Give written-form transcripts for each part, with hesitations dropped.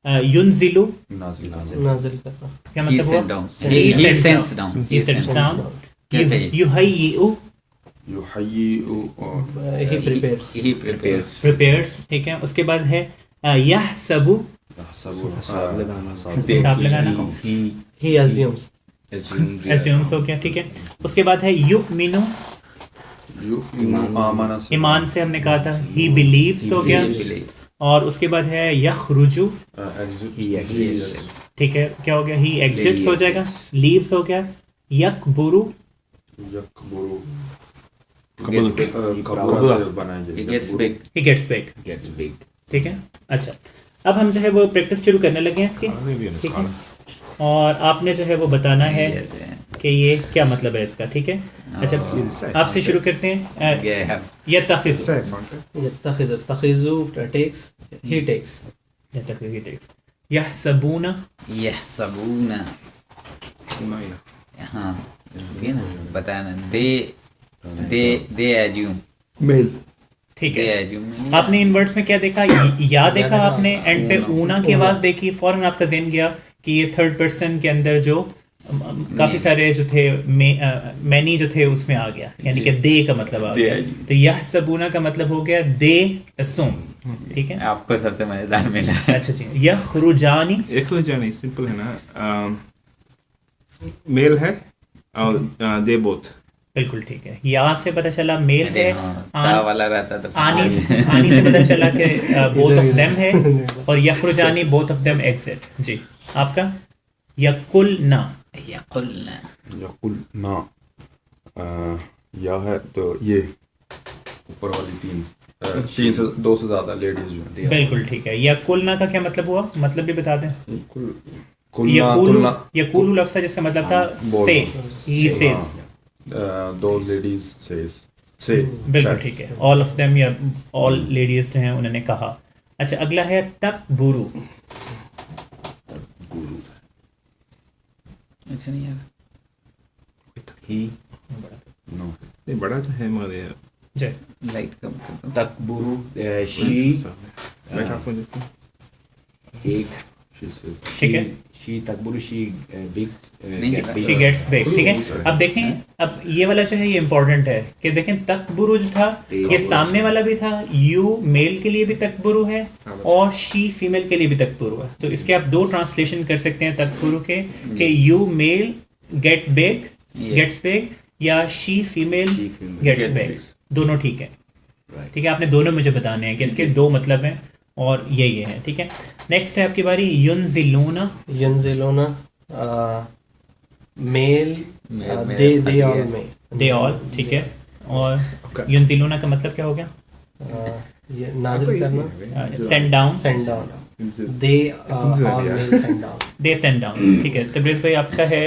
युनजिलु नाजिल करना, क्या मतलब हुआ? he sends down. He sends down. क्या चाहिए? युहय्यिउ he prepares, he prepares. prepares, ठीक है. उसके बाद है यहसबु हिसाब लगाना, he assumes, assumes हो गया, ठीक है. उसके बाद है युमिनु, ईमान से हमने कहा था he believes हो गया. और उसके बाद है यखरुजु, ठीक है, क्या हो गया? he exits हो जाएगा. leaves हो गया. यकबुरु, He gets big. he gets big, ठीक है. अच्छा, अब हम जो है वो प्रैक्टिस शुरू करने लगे हैं इसकी, ठीक है. और आपने जो है वो बताना है कि ये क्या मतलब है इसका, ठीक है. अच्छा, आपसे शुरू करते हैं. yattakhidhu, takhizu takes, he takes, यहसबूना, यहसबूना, हाँ ये ना बताना. they assume, मेल, ठीक they है. assume. आपने इन वर्ड्स में क्या देखा? या देखा आपने, एंड पे ऊना की आवाज देखी, फौरन आपका ज़हन गया कि ये थर्ड पर्सन के अंदर जो काफी सारे जो थे मैनी जो थे उसमें आ गया, यानी कि दे का मतलब आ गया. तो यह सबूना का मतलब हो गया दे असुम, ठीक है. आपको सबसे मजेदार मिला. अच्छा जी. यह खुरुजानी, इखरुजानी सिंपल है ना, मेल है और दे बोथ. बिल्कुल ठीक है. यहाँ से पता चला मेल है, ता वाला रहता तो आनी से पता चला कि बोथ ऑफ देम है, और यखरुजानी बोथ ऑफ देम एग्जिट. जी, आपका यकुलना, यकुलना, यकुलना या है तो ये ऊपर वाली तीन से दो से ज्यादा लेडीज जो हैं. बिल्कुल ठीक है. यकुलना का क्या मतलब हुआ? मतलब भी बता दें. यकुलु लफ्ज़ है जिसका मतलब था से, he says. those ladies say बिल्कुल ठीक है. ऑल ऑफ देम या ऑल लेडीज हैं उन्होंने कहा. अच्छा, अगला है तकबुरु. अच्छा नहीं यार, he no नहीं बड़ा तो है मगर यार. जी, लाइट कम कर दो. तकबुरु, she मैं आपको देता हूँ. एक, she says ठीक है. she तकबुरु, she big, she gets big, ठीक है. अब देखें, अब ये वाला जो है ये इंपॉर्टेंट है कि देखें तकबुरु जो था ये सामने वाला भी था. यू मेल के लिए भी तकबुरु है और शी फीमेल के लिए भी तकबुरु है. तो इसके आप दो ट्रांसलेशन कर सकते हैं तकबुरु के, कि यू मेल गेट्स बिग या शी फीमेल गेट्स बिग. दोनों ठीक है, ठीक है. आपने दोनों मुझे बताने हैं कि इसके दो मतलब हैं और ये है, ठीक है. नेक्स्ट है आपकी बारी. युनजिलूना, yunziluna, male, they all male, they all, ठीक है. और युनजिलूना का मतलब क्या हो गया? ये नाजिल करना, send down, send down, they all male send down, they send down, ठीक है. तब्रेज़ भाई आपका है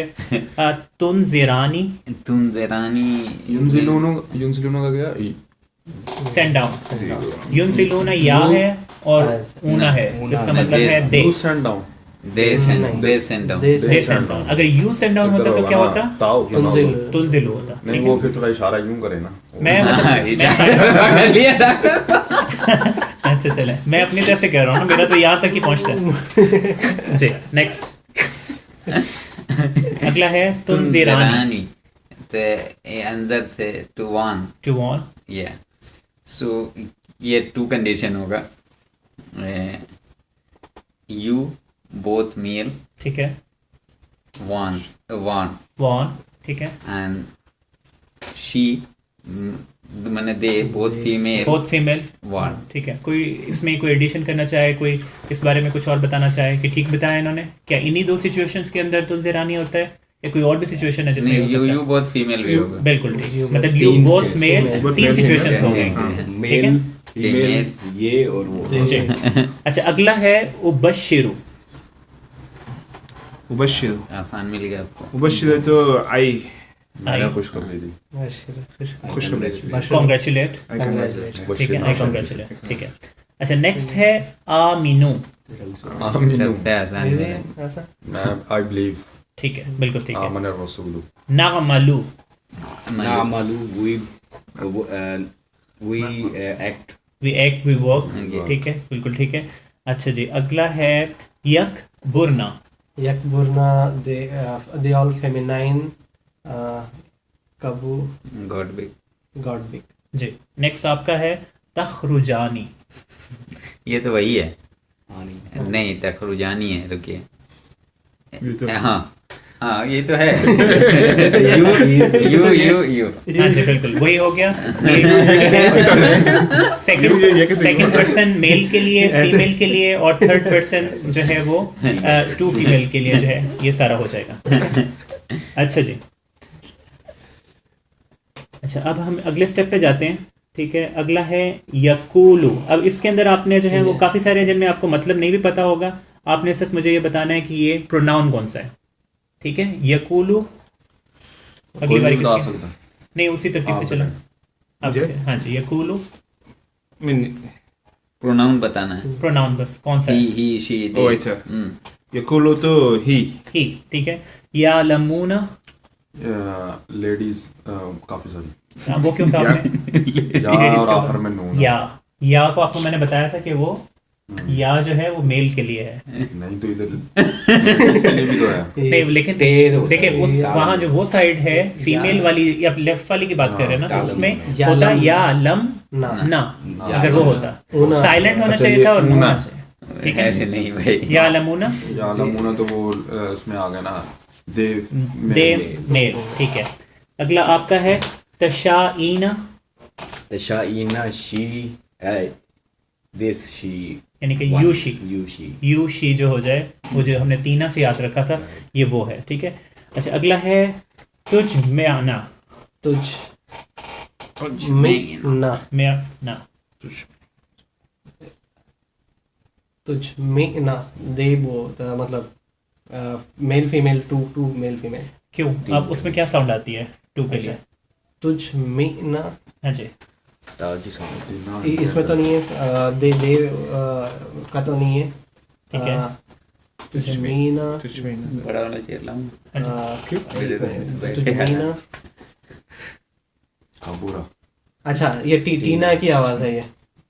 तुनज़िरानी, तुनज़िरानी, युनजिलूना का क्या? Send down. युनजिलूना या है और ऊना है, जिसका मतलब है दे. you send down, they send down. They send down. अगर यू सेंड डाउन होता तो क्या होता? तुनजिलु होता. नहीं, वो फिर थोड़ा इशारा यूं करे ना. मैं अच्छा चले, मैं अपनी तरफ से कह रहा हूँ ना, मेरा तो यहाँ तक ही पहुँचता है. जी, नेक्स्ट. अगला है तुनज़िरानी. तो अंदर से टू वन, टू ऑन. या सो ये टू कंडीशन होगा. यू बोथ मेल, ठीक है. वन, वॉन, ठीक है. एंड शी मैंने they both female, both female, one. ठीक है. कोई इसमें कोई एडिशन करना चाहे, कोई इस बारे में कुछ और बताना चाहे कि ठीक बताया इन्होंने? क्या इन्हीं दो सिचुएशंस के अंदर तुनज़िरानी होता है या कोई और भी सिचुएशन है जिसमें हो सकता है? यू बोथ फीमेल भी होगा. बिल्कुल ठीक. मतलब यू बोथ मेल, तीन सिचुएशंस हो गए, ठीक है. फीमेल, ये और वो. जी. अच्छा, अगला है उबश्शिरु. मुबश्शिर, आसान मिल गया आपको. मुबश्शिर तो आई मैंने खुशखबरी दी. खुशखबरी. कॉन्ग्रेचुलेट, ठीक है. आई कॉन्ग्रेचुलेट, ठीक है. अच्छा, नेक्स्ट है आमिनु. सबसे आसान है. I believe, ठीक है, बिल्कुल ठीक है. आमन रसूलु. नामलु, नामालू, we act, we act, we work, Okay. ठीक है, बिल्कुल ठीक है. अच्छा जी, अगला है यकबुरना, yakburna, they all feminine. Kabu, God big. God big. जी. नेक्स्ट आपका है तखरुजानी. یہ تو وہی ہے. آنی نہیں تخرجانی ہے, رکیے. یہ تو ہاں ہاں یہ تو ہے. یو ہاں جی بالکل وہی ہو گیا. سیکنڈ پرسن میل کے لیے, فیمیل کے لیے, اور تھرڈ پرسن جو ہے وہ ٹو فیمیل کے لیے جو ہے یہ سارا ہو جائے گا. اچھا جی. اچھا اب ہم اگلے اسٹیپ پہ جاتے ہیں. ٹھیک ہے, اگلا ہے یقولو. اب اس کے اندر آپ نے جو ہے وہ کافی سارے جن میں آپ کو مطلب نہیں بھی پتا ہوگا, آپ نے صرف مجھے یہ بتانا ہے کہ یہ پروناؤن کون سا ہے. ٹھیک ہے, یقولو اگلی باری بتا کس کی؟ سکتا نہیں اسی ترتیب سے چلیں. اب ہاں جی یقولو پروناؤن بتانا ہے. پروناؤن بس کون سا ہے؟ ہی شی. او ایسا. یقولو تو ہی. ٹھیک ہے. یعلمون, لیڈیز کافی ساری. وہ کیوں کہا آپ نے؟ یا اور آخر میں نون. یا کو آپ کو میں نے بتایا تھا کہ وہ یا جو ہے وہ میل کے لیے ہے. نہیں تو ادھر اس کے لیے بھی تو ہے. نہیں لیکن دیکھیں اس وہاں جو وہ سائڈ ہے فیمیل والی یا لیفٹ والی کی بات کر رہے ہیں نا, تو اس میں ہوتا یا لم نا, اگر وہ ہوتا سائلنٹ ہونا چاہیے تھا اور نون ہونا چاہیے. ٹھیک ہے, ایسے نہیں بھائی. یا لمونا, یا لمونا تو وہ اس میں آ گیا نا, دے میل. ٹھیک ہے. اگلا آپ کا ہے تشائینا, تشائینا شی دس شی یعنی کہ یو شی جو ہو جائے, وہ جو ہم نے تینا سے یاد رکھا تھا یہ وہ ہے. ٹھیک ہے. اچھا اگلا ہے تجھ میں آنا. تجھ میں نا دے وہ مطلب male female to male female. کیوں اب اس میں کیا ساؤنڈ آتی ہے ٹو کے لیے؟ تجھ میں نا. ہاں جی اس میں تو نہیں ہے, دے کا تو نہیں ہے. ٹھیک ہے. تجھ میں نا بڑا والا چیئر لاؤں. تجھ میں نا. کابورا. اچھا یہ ٹینا کی آواز ہے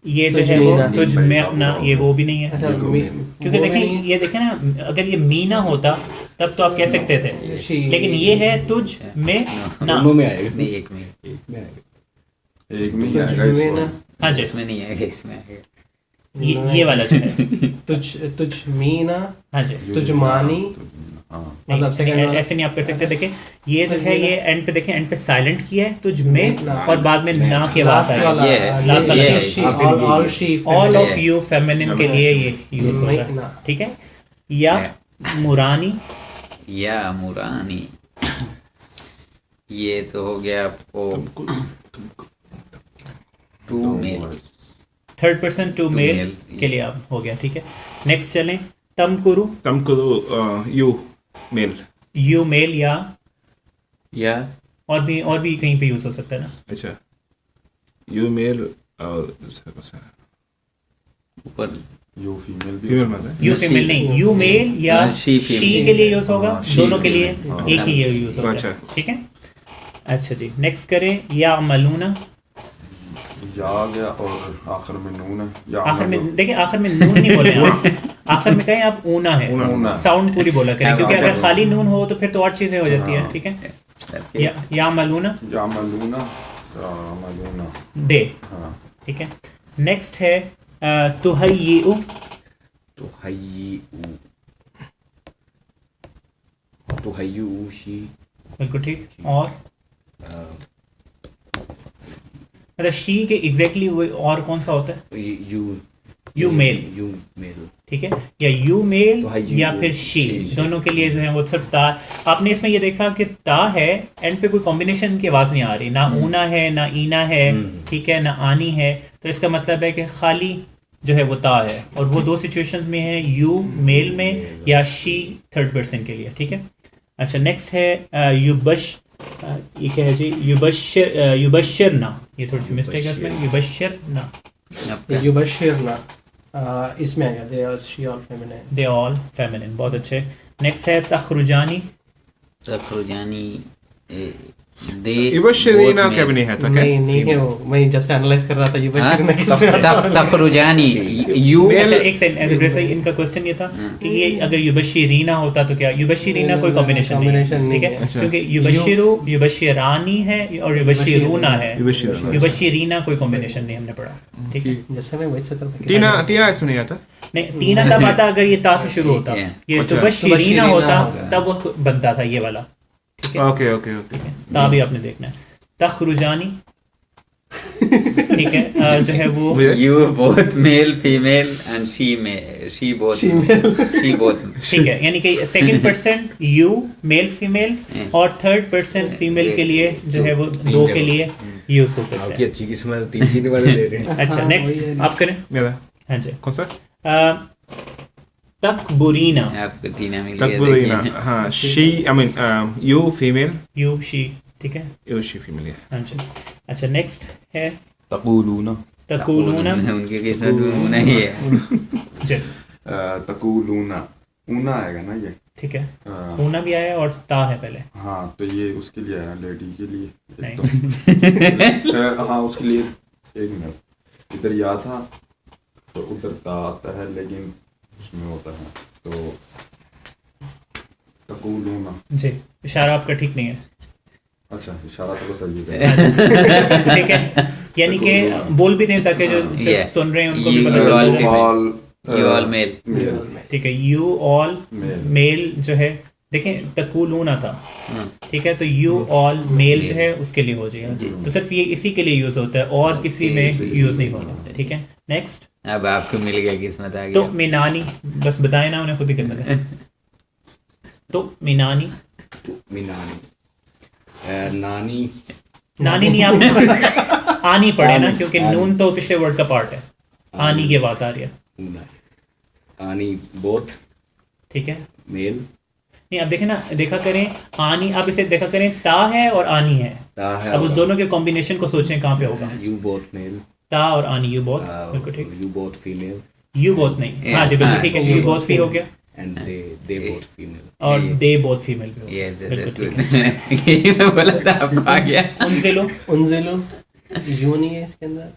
یہ جو ہے وہ تجھ میں اپنا, یہ وہ بھی نہیں ہے. کیونکہ دیکھیں یہ دیکھیں نا, اگر یہ مینا ہوتا تب تو آپ کہہ سکتے تھے, لیکن یہ ہے تجھ میں نا. نہیں ایک میں آئے گا. ہاں جی اس میں نہیں آئے گا, اس میں آئے گا. یہ والا جو ہے تجھ مینا. ہاں جی تجھ مانی, مطلب ایسے نہیں آپ کر سکتے. دیکھیں یہ جو ہے یہ اینڈ پہ دیکھیں, اینڈ پہ سائلنٹ کیا ہے تجھ میں, اور بعد میں نا کی آواز آئی. آل آف یو فیمنن کے لیے یہ یوز ہوگا. ٹھیک ہے. یا مرانی, یا مرانی, یہ تو ہو گیا to male, third person to male کے لیے آپ ہو گیا. ٹھیک ہے. نیکسٹ چلیں تمکرو. You mile. یو میل یا اور بھی کہیں پہ یوز ہو سکتا ہے نا. اچھا یو میل اور اوپر یو فیمیل بھی. یو فیمیل نہیں, یو میل یا شی کے لیے یوز ہوگا, دونوں کے لیے ایک ہی یوز ہوگا. ٹھیک ہے. اچھا جی نیکسٹ کریں یعملونا. یا گیا اور آخر میں نون ہے. آخر میں دیکھیں, آخر میں نون نہیں بولے آپ, آخر میں کہیں آپ اونا ہے, ساؤنڈ پوری بولا کریں, کیونکہ اگر خالی نون ہو تو پھر تو اور چیزیں ہو جاتی ہیں. ٹھیک ہے. یعملونا دے. ٹھیک ہے. نیکسٹ ہے تہیئو. تہیئو شی. بالکل ٹھیک. اور مطلب شی کے ایگزیکٹلی اور کون سا ہوتا ہے؟ یو میل. ٹھیک ہے. یا یو میل یا پھر شی, دونوں کے لیے جو ہے وہ صرف تا. آپ نے اس میں یہ دیکھا کہ تا ہے, اینڈ پہ کوئی کمبینیشن کی آواز نہیں آ رہی, نہ اونا ہے نہ اینا ہے. ٹھیک ہے. نہ آنی ہے. تو اس کا مطلب ہے کہ خالی جو ہے وہ تا ہے, اور وہ دو سچویشنز میں ہے, یو میل میں یا شی تھرڈ پرسن کے لیے. ٹھیک ہے. اچھا نیکسٹ ہے یہ کیا ہے جی, یبشرنا. یہ تھوڑی سی مسٹیک ہے اس میں, یبشرنا. اس میں آ گیا دے آل فیمنن. بہت اچھے. نیکسٹ ہے تخرجانی. تخرجانی Yubashirina क्या भी नहीं है था क्या? नहीं है वो, मैं जब से एनालाइज कर रहा था युबशीरीना कैसे तखरुजानी यू अच्छा एक सेकंड, जैसे इनका क्वेश्चन ये था कि ये अगर युबशीरीना होता तो क्या, युबशीरीना कोई कॉम्बिनेशन नहीं है, ठीक है, क्योंकि युबशिरु युबशिरानी है और युबशिरूना है, युबशीरीना कोई कॉम्बिनेशन नहीं हमने पढ़ा, ठीक है। जब से मैं वही सोच रहा था कि टीना इसमें नहीं आता. नहीं तीना तब आता अगर ये ता से शुरू होता, ये अच्छा। युबशीरीना होता तब वो बनता था ये वाला, ठीक है। Okay okay okay. ता भी आपने देखना है। तखरुजानी ठीक है, जो है वो you both male female and she both ठीक है, यानी कि second person you male female और थर्ड पर्सन फीमेल के लिए जो है वो दो के लिए यूज हो सकता आपकी है। अच्छी किस्मत 3 वाले दे रहे हैं. अच्छा नेक्स्ट आप करें। मेरा हाँ जी, कौन सा? तकबुरीना, आपको तीना मिल गया तकबुरीना. देखिए। हाँ she I mean you female, you she, ठीक है। you she female. हाँ जी, अच्छा नेक्स्ट है तकूलूना. तकूलूना उनके किस्मत में नहीं है। जी, तकूलूना ऊना आएगा ना ये. ठीक है। हाँ, ऊना भी आया और ता है पहले, हाँ तो ये उसके लिए आया, लेडी के लिए. नहीं हाँ उसके लिए. एक मिनट, इधर या था तो उधर ता आता है, लेकिन उसमें होता है तो तकूलूना. जी, इशारा आपका ठीक नहीं है, अच्छा इशारा तो सही है. ठीक है, यानी कि बोल भी दें ताकि जो सिर्फ Yeah. सुन रहे हैं उनको भी You पता all चले। female. You all male. ठीक है, यू ऑल Male. मेल जो है, देखें तकूलूना था, ठीक है, तो यू ऑल मेल जो है उसके लिए हो जाएगा, तो सिर्फ ये इसी के लिए यूज होता है और किसी में यूज नहीं होता, ठीक है। नेक्स्ट, अब आपको मिल गया किस्मत आ तो गया। मिनानी, बस बताए ना, उन्हें खुद ही करना है। तो मिनानी, मिनानी. नानी. नानी नहीं आप आनी पढ़े ना, क्योंकि नून तो पिछले वर्ड का पार्ट है, आनी की आवाज आ रही है, आनी बोथ ठीक है। मेल. नहीं आप देखें ना, देखा करें आनी, आप इसे देखा करें ता है और आनी है, ता है. अब उस दोनों के कॉम्बिनेशन को सोचें कहाँ पे होगा, यू बोथ मेल. ता और आनी, यू बोथ, बिल्कुल ठीक। You both female. You both नहीं, हाँ जी बिल्कुल ठीक है, यू बोथ भी हो गया एंड दे बोथ फीमेल. और दे बोथ फीमेल भी हो गया, Yes, बिल्कुल that's ठीक good. है। यही मैं बोला था, आपको आ गया। उनसे लो, उनजिलो यू नहीं है इसके अंदर.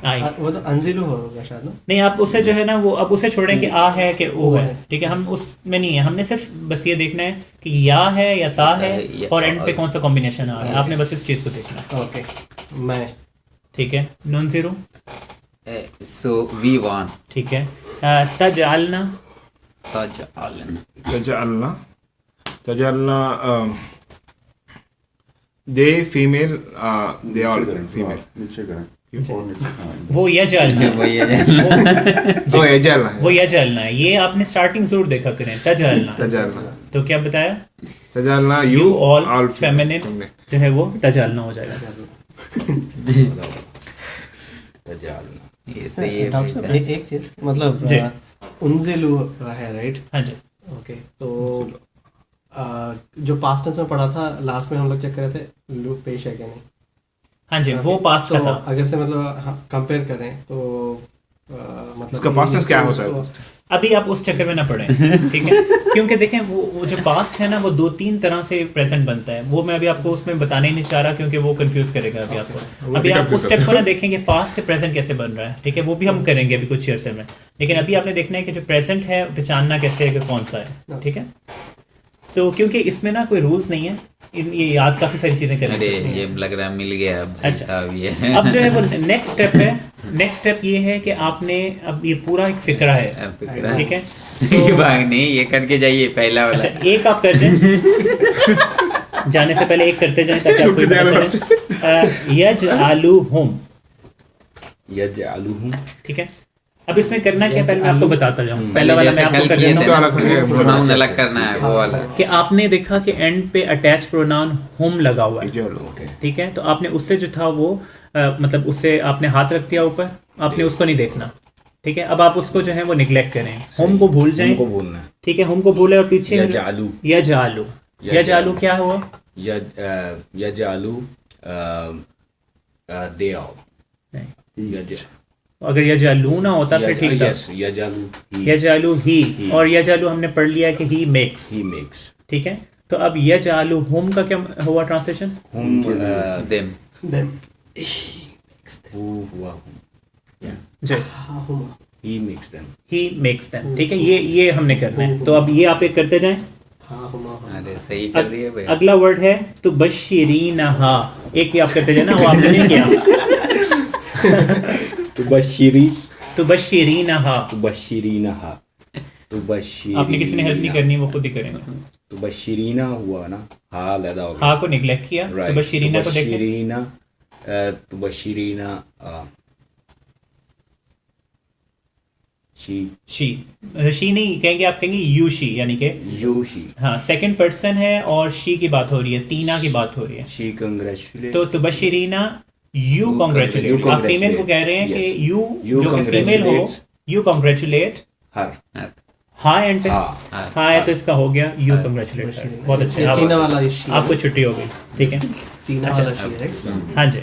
आई वो तो अंजिलो होगा शायद ना. नहीं, आप उससे जो है ना वो अब उसे छोड़ें कि आ है कि ओ है, ठीक है, हम उसमें नहीं है, हमने सिर्फ बस ये देखना है कि या है या ता है और एंड पे कौन सा कॉम्बिनेशन आ रहा है, आपने बस इस चीज़ को देखना है, ओके. मैं. ठीक है। नून जीरो, So we want ठीक है। तजअलना, तजअलना. Tajalna they female, they all female. नीचे करें और नीचे. हाँ, वो यजअलना, वही है। Oh Tajalna. वो यजअलना है, ये आपने स्टार्टिंग जरूर देखा करें, तजअलना, Tajalna. तो क्या बताया, Tajalna you you all feminine जो है वो तजअलना हो जाएगा। तजालना. ये सही है। डॉक्टर साहब एक चीज, मतलब जी। उनजिलो है राइट. हाँ जी, ओके, तो जो पास्ट टेंस में पढ़ा था लास्ट में हम लोग चेक कर रहे थे, लूप पेश है क्या नहीं. हाँ जी, वो पास्ट तो का था। अगर से मतलब कंपेयर करें तो मतलब इसका past tense क्या होता है? अभी आप उस चक्कर में ना पड़े, ठीक है, क्योंकि देखें वो जो पास्ट है ना वो 2-3 तरह से प्रेजेंट बनता है, वो मैं अभी आपको उसमें बताने ही नहीं चाह रहा क्योंकि वो कंफ्यूज करेगा अभी आपको। अभी आप उस स्टेप को ना देखेंगे पास्ट से प्रेजेंट कैसे बन रहा है, ठीक है, वो भी हम करेंगे अभी कुछ ईयर से में, लेकिन अभी आपने देखना है कि जो प्रेजेंट है पहचानना कैसे है कि कौन सा है, ठीक है। तो क्योंकि इसमें ना कोई रूल्स नहीं है, ये याद काफी सारी चीजें करनी अरे पड़ती हैं। ये लग रहा मिल गया भाई अच्छा। साहब ये। अब जो है वो नेक्स्ट स्टेप है, नेक्स्ट स्टेप ये है कि आपने अब ये पूरा एक फिक्रा है, ठीक है, तो भाग नहीं, ये करके जाइए पहला वाला। अच्छा एक आप कर दें, जाने से पहले एक करते जाएं ताकि आपको यजअलुहुम, यजअलुहुम. ठीक है। अब इसमें करना क्या है पहले मैं आपको बताता जाऊँ, पहला वाला मैं आपको कर किए देता थे, हूँ प्रोनाउन अलग करना है वो वाला। कि आपने देखा कि एंड पे अटैच प्रोनाउन हुम लगा हुआ है, ओके. ठीक है, तो आपने उससे जो था वो मतलब उससे आपने हाथ रख दिया ऊपर, आपने उसको नहीं देखना, ठीक है। अब आप उसको जो है वो निगलेक्ट करें, होम को भूल जाएं, को बोलना है. ठीक है, होम को भूले और पीछे यजअलु. यजअलु, यजअलु क्या हुआ, यजअलु दे आओ. नहीं, अगर यजअलू ना होता फिर ठीक था, यस यजअलु. यजअलू ही, और यजअलू हमने पढ़ लिया कि ही मेक्स, ही मेक्स. ठीक है। تو اب یجعلہم کا کیا ہوا ٹرانسلیشن؟ ہم them. them who ہوا hum. جی ہما He makes them. He makes them. ٹھیک ہے، یہ ہم نے کرنا ہے. تو اب یہ آپ ایک کرتے جائیں. ہاں ہما ارے صحیح کر دیے بھائی. اگلا ورڈ ہے تبشرینہا. ایک بھی آپ کرتے جائیں نا، وہ آپ نے نہیں کیا. تبشری تبشرینہا. تبشرینہا آپ نے کسی نے ہیلپ نہیں کرنی، وہ خود ہی کریں گے. تبشرینہ ہوا نا، ہا علیحدہ ہو گیا. ہاں کو نیگلیکٹ کیا. Right. تبشرینہ کو دیکھیں. تبشرینہ شی نہیں کہیں گے، آپ کہیں گے یو شی، یعنی کہ یوشی. ہاں سیکنڈ پرسن ہے اور شی کی بات ہو رہی ہے، تینا کی بات ہو رہی ہے. She congratulate. تو تبشرینہ یو کانگریچولیٹ. آپ فیمیل کو کہہ رہے ہیں کہ یو You جو کہ فیمیل ہو، congratulates. You congratulate. ہر ہاں اینڈ پہ ہاں ہاں ہے تو اس کا ہو گیا یو کانگریچولیٹ. بہت اچھا. تینا والا آپ کو چھٹی ہو گئی. ٹھیک ہے، تینا والا شی ہے. ہاں جی.